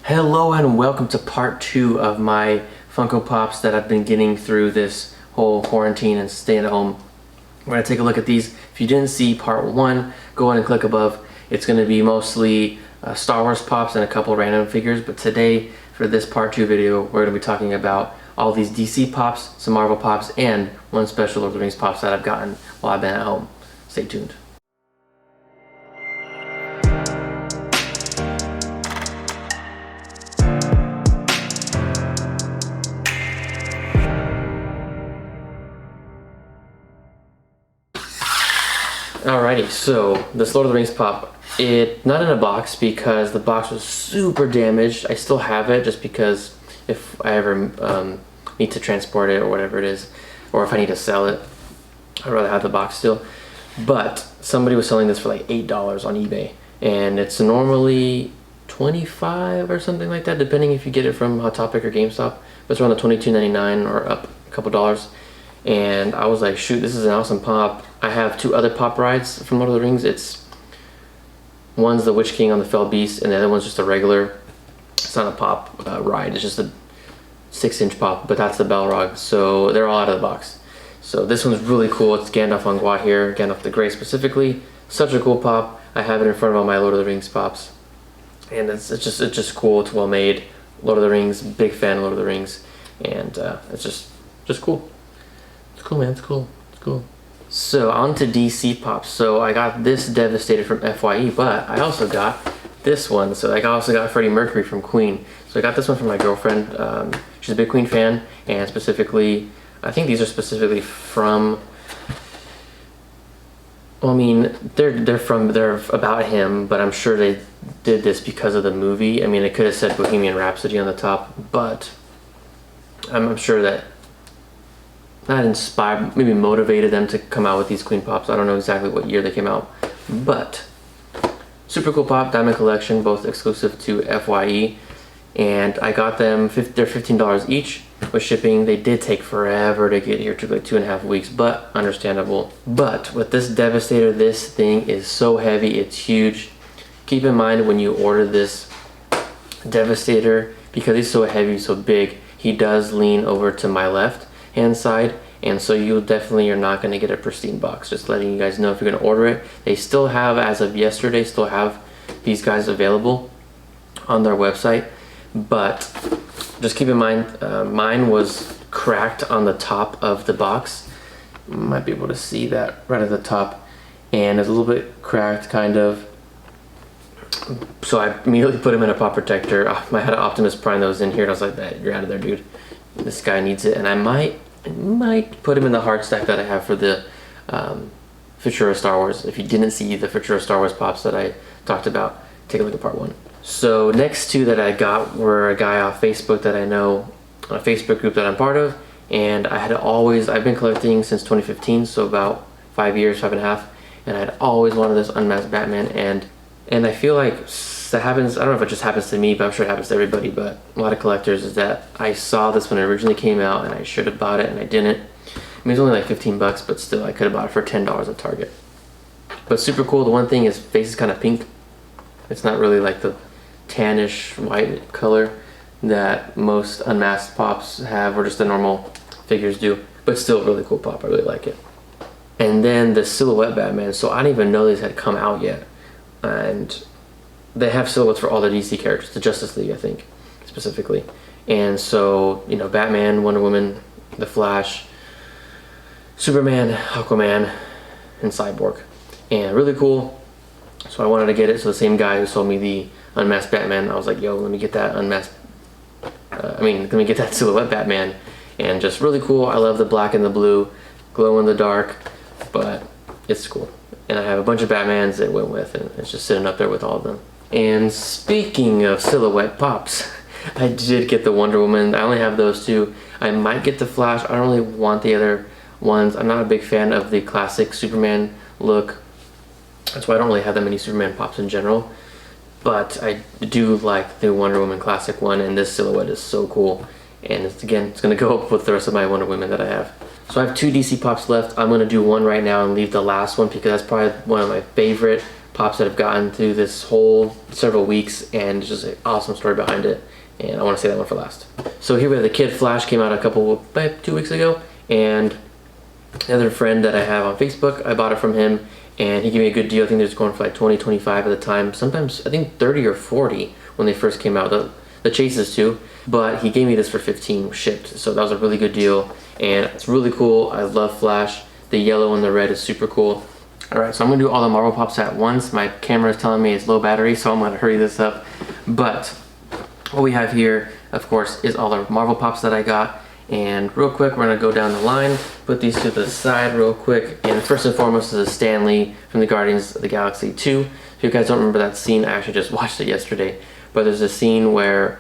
Hello and welcome to part 2 of my Funko Pops that I've been getting through this whole quarantine and staying at home. We're going to take a look at these. If you didn't see part 1, go ahead and click above. It's going to be mostly Star Wars Pops and a couple random figures, but today for this part 2 video we're going to be talking about all these DC Pops, some Marvel Pops, and one special Lord of the Rings Pops that I've gotten while I've been at home. Stay tuned. Alrighty, so this Lord of the Rings Pop, not in a box because the box was super damaged. I still have it just because if I ever need to transport it or whatever it is, or if I need to sell it, I'd rather have the box still. But somebody was selling this for like $8 on eBay, and it's normally $25 or something like that, depending if you get it from Hot Topic or GameStop. But it's around the $22.99 or up a couple dollars. And I was like, shoot, this is an awesome pop. I have 2 other pop rides from Lord of the Rings. One's the Witch King on the Fell Beast, and the other one's just a regular, it's not a pop ride, it's just a 6-inch pop, but that's the Balrog. So they're all out of the box. So this one's really cool. It's Gandalf on Gwa here, Gandalf the Grey specifically. Such a cool pop. I have it in front of all my Lord of the Rings pops. And it's just cool, it's well made. Lord of the Rings, big fan of Lord of the Rings. And it's just cool. It's cool, man. It's cool. It's cool. So on to DC Pops. So I got this Devastator from FYE, but I also got this one. So I also got Freddie Mercury from Queen. So I got this one from my girlfriend. She's a big Queen fan, and specifically, I think these are specifically from. Well, I mean, they're about him, but I'm sure they did this because of the movie. I mean, it could have said Bohemian Rhapsody on the top, but I'm sure that. That inspired, maybe motivated them to come out with these Queen Pops. I don't know exactly what year they came out, but super cool pop, Diamond Collection, both exclusive to FYE, and I got them. They're $15 each with shipping. They did take forever to get here, took like 2.5 weeks, but understandable. But with this Devastator, this thing is so heavy, it's huge. Keep in mind when you order this Devastator, because he's so heavy, so big, he does lean over to my left hand side, and so you definitely are not going to get a pristine box. Just letting you guys know, if you're going to order it, they still have, as of yesterday, still have these guys available on their website, but just keep in mind, mine was cracked on the top of the box. You might be able to see that right at the top, and it's a little bit cracked, kind of. So I immediately put him in a pop protector. I had an Optimus Prime that was in here, and I was like, you're out of there, dude. This guy needs it. And I might put him in the hard stack that I have for the Futura Star Wars. If you didn't see the Futura Star Wars pops that I talked about, take a look at part 1. So next 2 that I got were a guy off Facebook that I know, a Facebook group that I'm part of, and I've been collecting since 2015, so about 5 years, 5.5, and I'd always wanted this unmasked Batman, and I feel like that happens, I don't know if it just happens to me, but I'm sure it happens to everybody, but a lot of collectors, is that I saw this when it originally came out and I should have bought it and I didn't. I mean, it's only like 15 bucks, but still I could have bought it for $10 at Target. But super cool. The one thing is, face is kind of pink. It's not really like the tannish white color that most unmasked pops have, or just the normal figures do, but still really cool pop. I really like it. And then the Silhouette Batman. So I didn't even know these had come out yet, and they have silhouettes for all the DC characters, the Justice League, I think, specifically. And so, you know, Batman, Wonder Woman, The Flash, Superman, Aquaman, and Cyborg. And really cool. So I wanted to get it. So the same guy who sold me the unmasked Batman, I was like, yo, let me get that let me get that Silhouette Batman. And just really cool. I love the black and the blue, glow in the dark, but it's cool. And I have a bunch of Batmans that went with, and it's just sitting up there with all of them. And speaking of silhouette pops, I did get the Wonder Woman. I only have those 2. I might get the Flash. I don't really want the other ones. I'm not a big fan of the classic Superman look. That's why I don't really have that many Superman pops in general. But I do like the Wonder Woman classic one, and this silhouette is so cool. And it's going to go up with the rest of my Wonder Women that I have. So I have 2 DC Pops left. I'm going to do one right now and leave the last one because that's probably one of my favorite pops that have gotten through this whole several weeks, and it's just an awesome story behind it. And I want to say that one for last. So here we have the Kid Flash, came out about 2 weeks ago, and another friend that I have on Facebook, I bought it from him, and he gave me a good deal. I think they're just going for like 20, 25 at the time. Sometimes I think 30 or 40 when they first came out. The chases too, but he gave me this for 15 shipped, so that was a really good deal, and it's really cool. I love Flash. The yellow and the red is super cool. All right, so I'm gonna do all the Marvel Pops at once. My camera is telling me it's low battery, so I'm gonna hurry this up. But what we have here, of course, is all the Marvel Pops that I got. And real quick, we're gonna go down the line, put these to the side real quick. And first and foremost is a Stan Lee from the Guardians of the Galaxy 2. If you guys don't remember that scene, I actually just watched it yesterday. But there's a scene where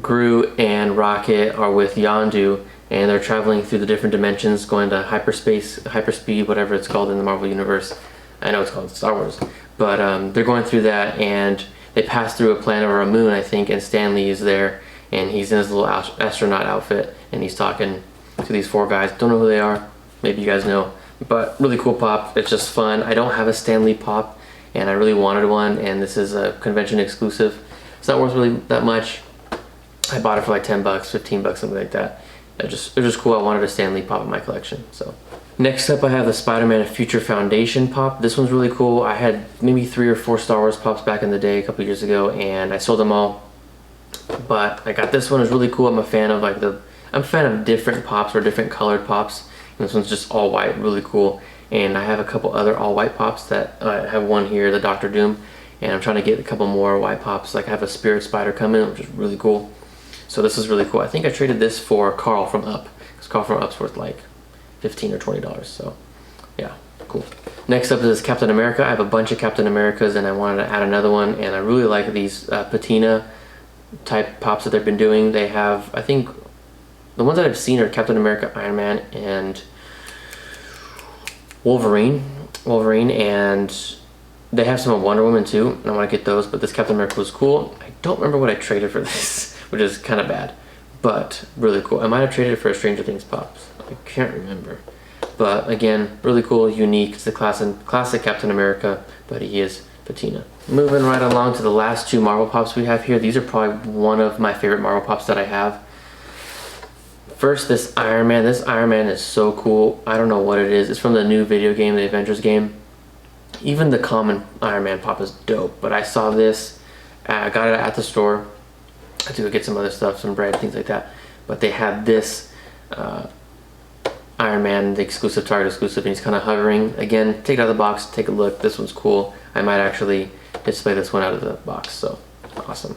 Groot and Rocket are with Yondu, and they're traveling through the different dimensions, going to hyperspace, hyperspeed, whatever it's called in the Marvel Universe. I know it's called Star Wars. But they're going through that, and they pass through a planet or a moon, I think, and Stan Lee is there, and he's in his little astronaut outfit, and he's talking to these 4 guys. Don't know who they are. Maybe you guys know. But really cool pop. It's just fun. I don't have a Stan Lee pop, and I really wanted one, and this is a convention exclusive. It's not worth really that much. I bought it for like 10 bucks, 15 bucks, something like that. It was just cool. I wanted a Stan Lee pop in my collection. So next up, I have the SpiderMan Future Foundation pop. This one's really cool. I had maybe 3 or 4 Star Wars pops back in the day, a couple years ago, and I sold them all. But I got this one. It's really cool. I'm a fan of I'm a fan of different pops or different colored pops. And this one's just all white, really cool. And I have a couple other all white pops that I have one here, the Doctor Doom, and I'm trying to get a couple more white pops. Like I have a Spirit Spider coming, which is really cool. So this is really cool. I think I traded this for Carl from Up, because Carl from Up's worth like $15 or $20. So yeah, cool. Next up is Captain America. I have a bunch of Captain Americas, and I wanted to add another one, and I really like these patina type pops that they've been doing. They have, I think, the ones that I've seen are Captain America, Iron Man, and Wolverine, and they have some of Wonder Woman too, and I want to get those, but this Captain America was cool. I don't remember what I traded for this, which is kind of bad, but really cool. I might have traded it for a Stranger Things Pops. I can't remember. But again, really cool, unique. It's the classic Captain America, but he is patina. Moving right along to the last 2 Marvel Pops we have here. These are probably one of my favorite Marvel Pops that I have. First, this Iron Man. This Iron Man is so cool. I don't know what it is. It's from the new video game, the Avengers game. Even the common Iron Man pop is dope, but I saw this. I got it at the store. I had to go get some other stuff, some bread, things like that. But they had this Iron Man, the exclusive, Target exclusive, and he's kind of hovering. Again, take it out of the box, take a look. This one's cool. I might actually display this one out of the box, so awesome.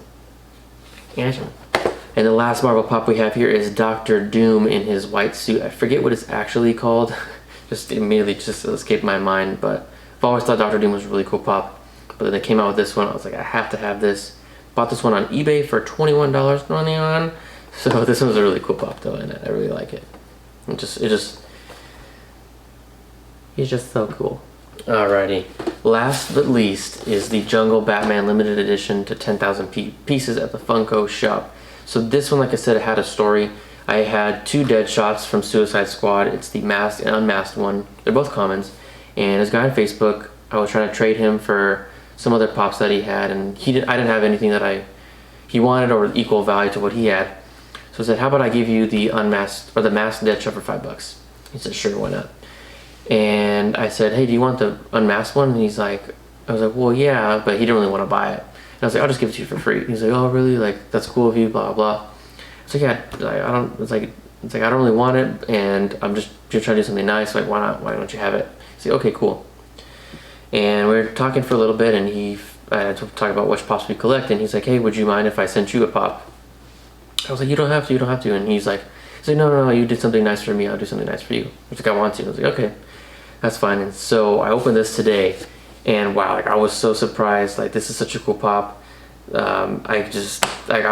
And the last Marvel Pop we have here is Doctor Doom in his white suit. I forget what it's actually called. Just immediately just escaped my mind, but I've always thought Doctor Doom was a really cool pop. But then they came out with this one. I was like, I have to have this. Bought this one on eBay for $21.99. So this one's a really cool pop though, and I really like it. He's just so cool. Alrighty. Last but least is the Jungle Batman limited edition to 10,000 pieces at the Funko shop. So this one, like I said, it had a story. I had 2 dead shots from Suicide Squad. It's the masked and unmasked one. They're both commons. And this guy on Facebook, I was trying to trade him for some other pops that he had, and I didn't have anything that he wanted or equal value to what he had. So I said, how about I give you the unmasked or the masked dead shot for $5? He said, sure, why not? And I said, hey, do you want the unmasked one? And he's like, I was like, well, yeah, but he didn't really want to buy it. And I was like, I'll just give it to you for free. And he's like, oh, really? Like, that's cool of you, blah, blah. So yeah, it's like I don't really want it, and I'm just trying to do something nice. Like, why not? Why don't you have it? He's like, okay, cool. And we were talking for a little bit, and I talked about which pops we collect, and he's like, hey, would you mind if I sent you a pop? I was like, you don't have to. And he's like, no, you did something nice for me, I'll do something nice for you. I was like, I want to. I was like, okay, that's fine. And so I opened this today, and wow, like I was so surprised. Like, this is such a cool pop. I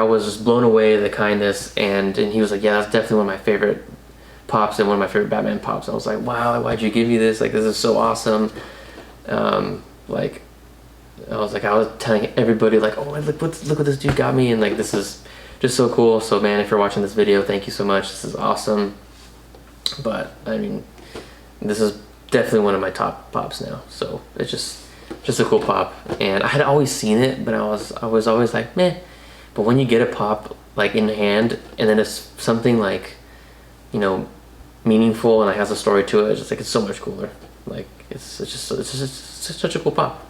was just blown away the kindness, and he was like, yeah, that's definitely one of my favorite pops and one of my favorite Batman pops. I was like, wow, why'd you give me this? Like, this is so awesome. Like, I was telling everybody, like, oh, look what this dude got me, and like, this is just so cool. So man, if you're watching this video, thank you so much. This is awesome. But I mean, this is definitely one of my top pops now. So it's just a cool pop, and I had always seen it, but I was always like meh. But when you get a pop like in hand, and then it's something like, you know, meaningful and like has a story to it, it's just like it's so much cooler. Like it's just such a cool pop.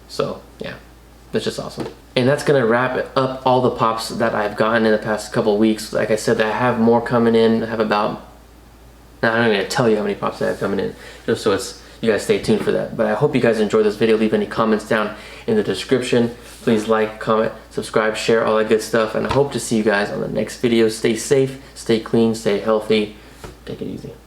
So yeah, that's just awesome. And that's gonna wrap up all the pops that I've gotten in the past couple of weeks. Like I said, I have more coming in. I have about, now I'm not gonna tell you how many pops I have coming in, just so you guys stay tuned for that. But I hope you guys enjoyed this video. Leave any comments down in the description. Please like, comment, subscribe, share, all that good stuff. And I hope to see you guys on the next video. Stay safe, stay clean, stay healthy. Take it easy.